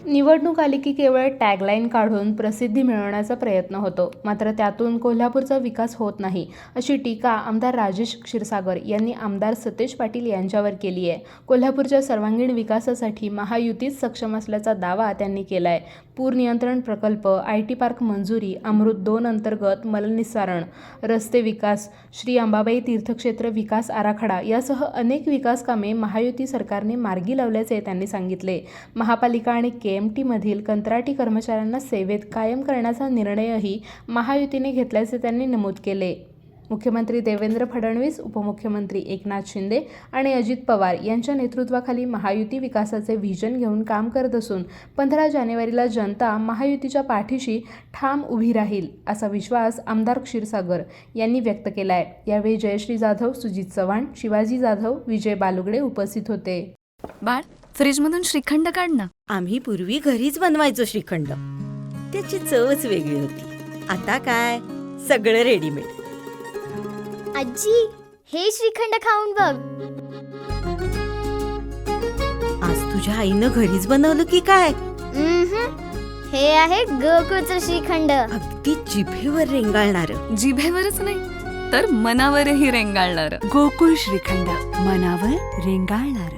निवडणूक आली की केवळ टॅगलाईन काढून प्रसिद्धी मिळवण्याचा प्रयत्न होतो, मात्र त्यातून कोल्हापूरचा विकास होत नाही, अशी टीका आमदार राजेश क्षीरसागर यांनी आमदार सतेज पाटील यांच्यावर केली आहे. कोल्हापूरच्या सर्वांगीण विकासासाठी महायुतीच सक्षम असल्याचा दावा त्यांनी केला आहे. पूर नियंत्रण प्रकल्प, IT पार्क मंजुरी, अमृत 2 अंतर्गत मलनिस्सारण, रस्ते विकास, श्री अंबाबाई तीर्थक्षेत्र विकास आराखडा यासह अनेक विकास कामे महायुती सरकारने मार्गी लावल्याचे त्यांनी सांगितले. महापालिका आणि KMT मधील कंत्राटी कर्मचाऱ्यांना सेवेत कायम करण्याचा निर्णयही महायुतीने घेतल्याचे त्यांनी नमूद केले. मुख्यमंत्री देवेंद्र फडणवीस, उपमुख्यमंत्री एकनाथ शिंदे आणि अजित पवार यांच्या नेतृत्वाखाली महायुती विकासाचे व्हिजन घेऊन काम करत असून 15 जानेवारीला जनता महायुतीच्या पाठीशी ठाम उभी राहील, असा विश्वास आमदार क्षीरसागर यांनी व्यक्त केला आहे. यावेळी जयश्री जाधव, सुजित चव्हाण, शिवाजी जाधव, विजय बालुगडे उपस्थित होते. बाळ, फ्रीजमधून श्रीखंड काढ ना. आम्ही पूर्वी घरीच बनवायचो श्रीखंड, त्याची चवच वेगळी होती. आता काय सगळं रेडीमेड. आजी, हे श्रीखंड खाऊन बघ. आज तुझ्या आईनं घरीच बनवलं की काय? हे आहे गोकुळचं श्रीखंड. अगदी जिभेवर रेंगाळणार. जिभेवरच नाही तर मनावरही रेंगाळणार. गोकुळ श्रीखंड, मनावर रेंगाळणार.